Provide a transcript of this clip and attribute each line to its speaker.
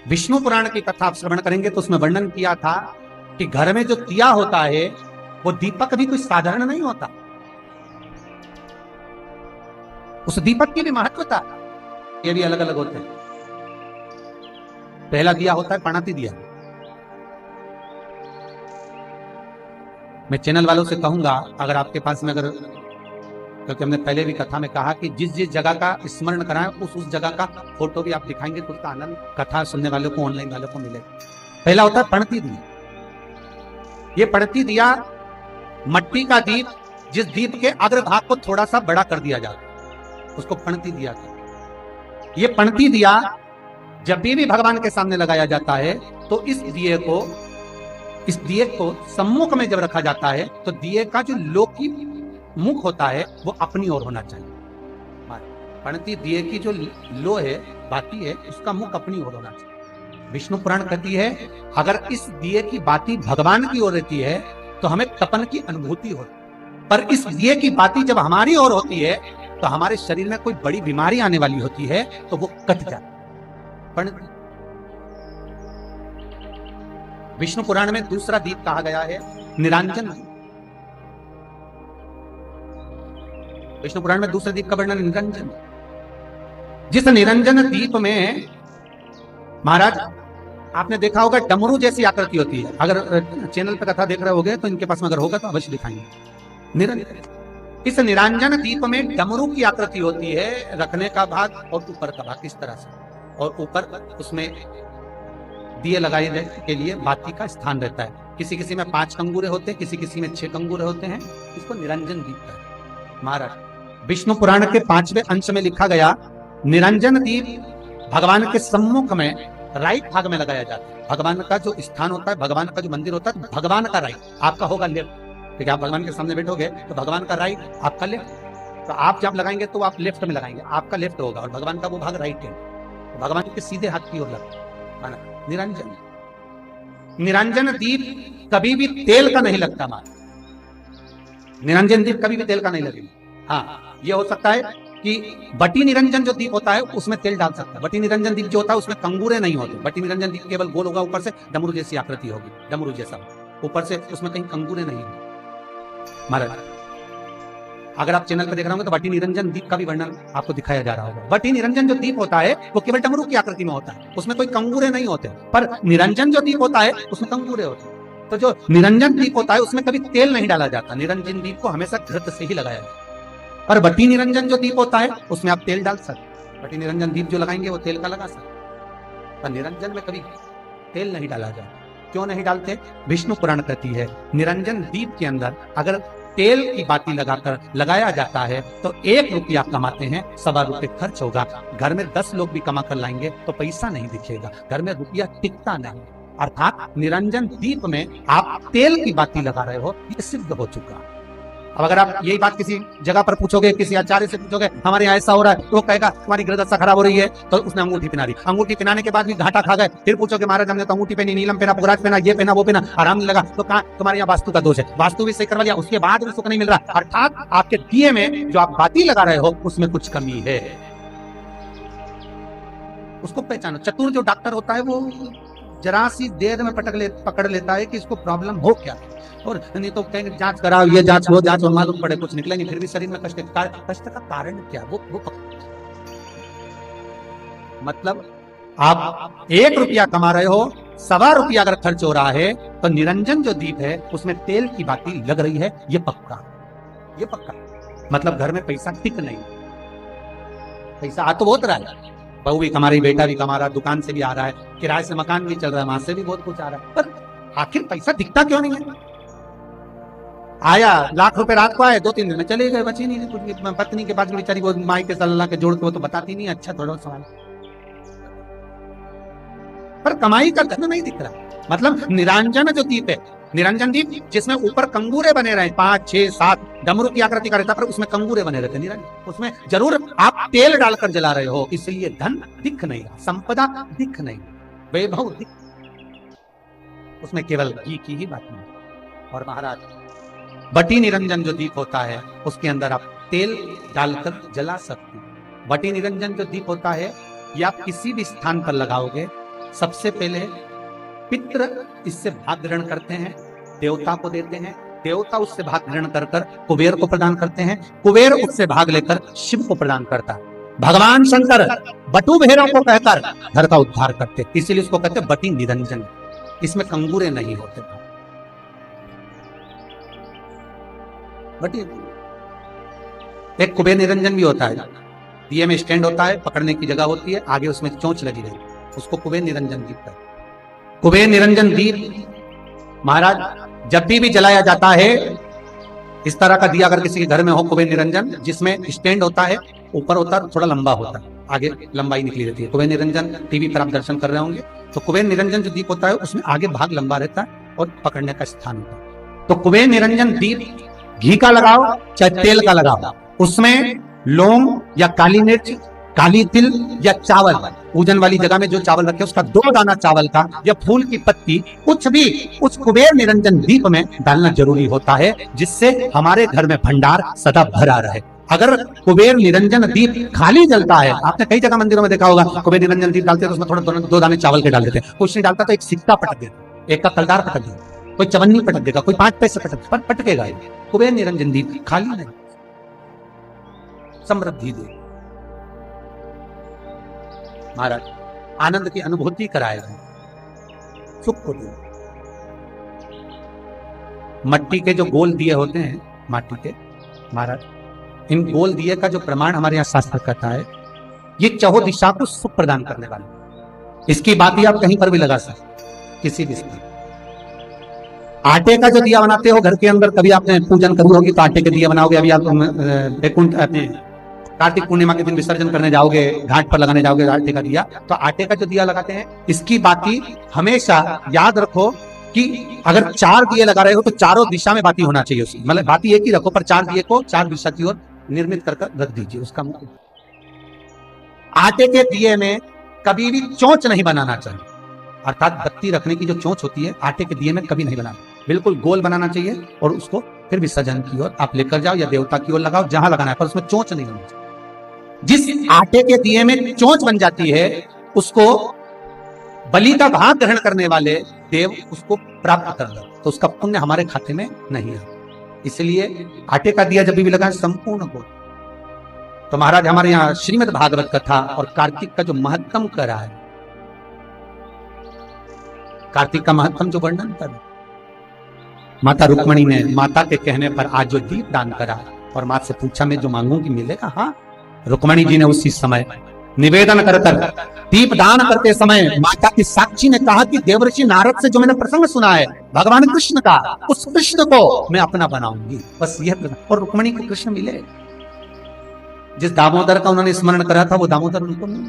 Speaker 1: विष्णु पुराण की कथा आप श्रवण करेंगे तो उसमें वर्णन किया था कि घर में जो दिया होता है वो दीपक भी कोई साधारण नहीं होता, उस दीपक की भी महत्वता ये भी अलग अलग होते हैं। पहला दिया होता है पणती दिया। मैं चैनल वालों से कहूंगा, अगर आपके पास में अगर, क्योंकि हमने पहले भी कथा में कहा कि जिस जिस जगह का स्मरण कराएं उस जगह का फोटो भी आप दिखाएंगे तो उसका आनंद कथा सुनने वालों को, ऑनलाइन वालों को मिलेगा। पहला होता है पणती दिया। ये पणती दिया मट्टी का दीप, जिस दीप के अग्रभाग को थोड़ा सा बड़ा कर दिया जाता उसको पणती दिया जाता। ये पणती दिया जब भी भगवान के सामने लगाया जाता है तो इस दिए को सम्मुख में जब रखा जाता है तो दिए का जो लौकिक मुख होता है वो अपनी ओर होना चाहिए। पणती दिए की जो लो है, बाती है, उसका मुख अपनी ओर होना चाहिए। विष्णु पुराण कहती है अगर इस दिए की बाती भगवान की ओर रहती है तो हमें तपन की अनुभूति होती, पर इस दिए की बाती जब हमारी ओर होती है तो हमारे शरीर में कोई बड़ी बीमारी आने वाली होती है तो वो कट जाती। विष्णु पुराण में दूसरा दीप कहा गया है निरंजन। विष्णु पुराण में दूसरे दीप का वर्णन निरंजन। जिस निरंजन दीप में महाराज आपने देखा होगा डमरू जैसी आकृति होती है। अगर चैनल पे कथा देख रहे होगे तो इनके पास में अगर होगा तो अवश्य दिखाएंगे। निरंजन, इस निरंजन दीप में डमरू की आकृति होती है, रखने का भाग और ऊपर का भाग इस तरह से, और ऊपर उसमें दिए लगाए के लिए बाती का स्थान रहता है। किसी किसी में 5 कंगूरे होते हैं, किसी किसी में 6 कंगूरे होते हैं। इसको निरंजन दीप है। महाराज विष्णु पुराण के 5वें अंश में लिखा गया निरंजन दीप भगवान के सम्मुख में राइट भाग में लगाया जाता है। भगवान का जो स्थान होता है, भगवान का जो मंदिर होता है, भगवान का राइट आपका होगा लेफ्ट। ठीक है, आप भगवान के सामने बैठोगे तो भगवान का राइट आपका लेफ्ट। तो आप जब लगाएंगे तो आप लेफ्ट में लगाएंगे, आपका लेफ्ट होगा और भगवान का वो भाग राइट है। तो भगवान के सीधे हाथ की ओर लगा निरंजन। निरंजन दीप कभी भी तेल का नहीं लगता। मान निरंजन दीप कभी भी तेल का नहीं लगेगा। हाँ, ये हो सकता है कि बटी निरंजन जो दीप होता है उसमें तेल डाल सकता है। बटी निरंजन दीप जो होता है उसमें कंगूरे नहीं होते। बटी निरंजन दीप केवल गोल होगा, ऊपर से डमरू जैसी आकृति होगी, डमरू जैसा ऊपर से, उसमें कहीं कंगूरे नहीं होंगे। महाराज अगर आप चैनल पर देख रहे होंगे तो बटी निरंजन दीप का भी वर्णन आपको दिखाया जा रहा होगा। बटी निरंजन जो दीप होता है वो केवल डमरू की आकृति में होता है, उसमें कोई कंगूरे नहीं होते। पर निरंजन जो दीप होता है उसमें कंगूरे होते हैं। तो जो निरंजन दीप होता है उसमें कभी तेल नहीं डाला जाता। निरंजन दीप को हमेशा घृत से ही लगाया जाता है। और बटी निरंजन जो दीप होता है उसमें आप तेल डाल सकते। बटी निरंजन दीप जो लगाएंगे वो तेल का लगा सकते, पर निरंजन में कभी तेल नहीं डाला जाता। क्यों नहीं डालते? विष्णु पुराण कहती है निरंजन दीप के अंदर अगर तेल की बाती लगाकर लगाया जाता है तो 1 रुपया कमाते हैं, 1.25 रुपये खर्च होगा। घर में 10 लोग भी कमा कर लाएंगे तो पैसा नहीं दिखेगा, घर में रुपया टिकता नहीं। अर्थात निरंजन दीप में आप तेल की बाती लगा रहे हो, ये सिद्ध हो चुका। अब अगर आप यही बात किसी जगह पर पूछोगे, किसी आचार्य से पूछोगे हमारे यहाँ ऐसा हो रहा है, तो वो कहेगा तुम्हारी गृहदशा खराब हो रही है, तो उसने अंगूठी पहना दी। अंगूठी पहनाने के बाद भी घाटा खा गए। फिर पूछोगे महाराज हमने तो अंगूठी पहनी, नीलम पहना, पुगराज पहना, ये पहना, वो पहना, आराम नहीं लगा, तो कहा तुम्हारे यहाँ वास्तु का दोष है। वास्तु भी सही करवा लिया, उसके बाद भी सुख नहीं मिल रहा। अर्थात आपके दिए में जो आप बाती लगा रहे हो उसमें कुछ कमी है, उसको पहचानो। चतुर जो डॉक्टर होता है वो जरा सी देर में पकड़ लेता है कि इसको प्रॉब्लम हो क्या, और नहीं तो कहेंगे जांच कराओ, ये जांच वो जांच, और मालूम पड़े कुछ निकलेंगे, फिर भी शरीर में कष्ट का कारण क्या वो मतलब आप 1 रुपया कमा रहे हो, 1.25 रुपया अगर खर्च हो रहा है तो निरंजन जो दीप है उसमें तेल की बाती लग रही है, ये पक्का, ये पक्का। मतलब घर में पैसा टिक नहीं, पैसा आ तो बहुत रहा है, बहू भी कमा रही, बेटा भी कमा रहा, दुकान से भी आ रहा है, किराए से मकान भी चल रहा है, वहां से भी बहुत कुछ आ रहा है, पर आखिर पैसा दिखता क्यों नहीं है? आया लाख रुपए रात को आए, 2-3 दिन में चले गए, बची नहीं कुछ। पत्नी के पास बेचारी वो माई के सल्ला के जोड़ के वो तो बताती नहीं, अच्छा थोड़ा सवाल, पर कमाई का धन नहीं दिख रहा। मतलब निरंजन जो दीप है, निरंजन दीप जिसमें ऊपर कंगूरे बने रहे 5, 6, 7 डमरू की आकृति का रहता, पर उसमें कंगूरे बने रहते निरंजन, उसमें जरूर आप तेल डालकर जला रहे हो, इसलिए धन दिख नहीं रहा, संपदा दिख नहीं, वैभव दिख, उसमें केवल घी की ही बात नहीं। और महाराज बटी निरंजन जो दीप होता है उसके अंदर आप तेल डालकर जला सकते हैं। बटी निरंजन जो दीप होता है ये आप किसी भी स्थान पर लगाओगे सबसे पहले पितृ इससे भाग ग्रहण करते हैं, देवता को देते हैं, देवता उससे भाग ग्रहण कर कर कुबेर को प्रदान करते हैं, कुबेर उससे भाग लेकर शिव को प्रदान करता है। भगवान शंकर बटु भेरों को कहकर घर का उद्धार करते, इसीलिए उसको कहते बटी निरंजन। इसमें कंगूरे नहीं होते। बटी एक कुबेर निरंजन भी होता है, दिए में स्टैंड होता है, पकड़ने की जगह होती है, आगे उसमें चोंच लगी रहती है, उसको कुबेर निरंजन दीप कहते हैं। कुबेर निरंजन दीप महाराज जब भी जलाया जाता है, इस तरह का दिया अगर किसी के घर में हो कुबेर निरंजन, जिसमें स्टैंड होता है, ऊपर होता है, थोड़ा लंबा होता है, आगे लंबाई निकली रहती है। कुबेर निरंजन टीवी पर आप दर्शन कर रहे होंगे, तो कुबेर निरंजन जो दीप होता है उसमें आगे भाग लंबा रहता है और पकड़ने का स्थान होता है। तो कुबेर निरंजन दीप घी का लगाओ चाहे तेल का लगाओ, उसमें लौंग या काली मिर्च, काली तिल या चावल, पूजन वाली जगह में जो चावल रखे उसका 2 दाना चावल का या फूल की पत्ती कुछ भी उस कुबेर निरंजन दीप में डालना जरूरी होता है, जिससे हमारे घर में भंडार सदा भरा रहे। अगर कुबेर निरंजन दीप खाली जलता है, आपने कई जगह मंदिरों में देखा होगा, कुबेर निरंजन दीप डालते हैं तो उसमें थोड़ा 2 दाने चावल के डाल देते हैं, कुछ नहीं डालता तो एक सिक्का पटक देता, एक का कलदार पटक देता, कोई चवन्नी पटक देगा, कोई 5 पैसे पटकेगा। कुबेर निरंजन दीप खाली नहीं, समृद्धि दे महाराज, आनंद की अनुभूति कराएगा, सुख को दे। मट्टी के जो गोल दिए होते हैं, माटी के महाराज, इन गोल दिए का जो प्रमाण हमारे यहाँ शास्त्र कहता है, ये चहुं दिशा को सुख प्रदान करने वाला। इसकी बात ही आप कहीं पर भी लगा सकते, किसी भी स्थान। आटे का जो दिया बनाते हो घर के अंदर, कभी आपने पूजन करी होगी तो आटे के दिया बनाओगे। अभी आप वैकुंठ अपने कार्तिक पूर्णिमा के दिन विसर्जन करने जाओगे, घाट पर लगाने जाओगे आटे का दिया, तो आटे का जो दिया लगाते हैं, इसकी बाती हमेशा याद रखो कि अगर 4 दिए लगा रहे हो तो चारों दिशा में बाती होना चाहिए उसकी, मतलब बाती एक ही रखो पर 4 दिए को 4 दिशा की ओर निर्मित कर रख दीजिए। उसका आटे के दिए में कभी भी चोंच नहीं बनाना चाहिए, अर्थात बत्ती रखने की जो चोंच होती है आटे के दिए में कभी नहीं बनाना, बिल्कुल गोल बनाना चाहिए और उसको फिर विसर्जन की ओर आप लेकर जाओ या देवता की ओर लगाओ, जहां लगाना है, पर उसमें चोंच नहीं होनी चाहिए। जिस आटे के दिए में चोंच बन जाती है उसको बलि का भाग ग्रहण करने वाले देव उसको प्राप्त कर दो, तो उसका पुण्य हमारे खाते में नहीं है। इसलिए आटे का दिया जब भी लगाए संपूर्ण गोल। तो महाराज हमारे यहाँ श्रीमद् भागवत कथा और कार्तिक का जो महत्तम करा है, कार्तिक का महत्तम जो वर्णन कर, माता रुक्मणी ने माता के कहने पर आज जो दीप दान करा और मां से पूछा मैं जो मांगूंगी मिलेगा। हाँ, रुक्मणी जी ने उसी समय निवेदन कर दीप दान करते समय माता की साक्षी ने कहा कि देवर्षि नारद से जो मैंने प्रसंग सुना है भगवान कृष्ण का, उस कृष्ण को मैं अपना बनाऊंगी, बस यह। और रुक्मणी को कृष्ण मिले, जिस दामोदर का उन्होंने स्मरण करा था वो दामोदर उनको नहीं।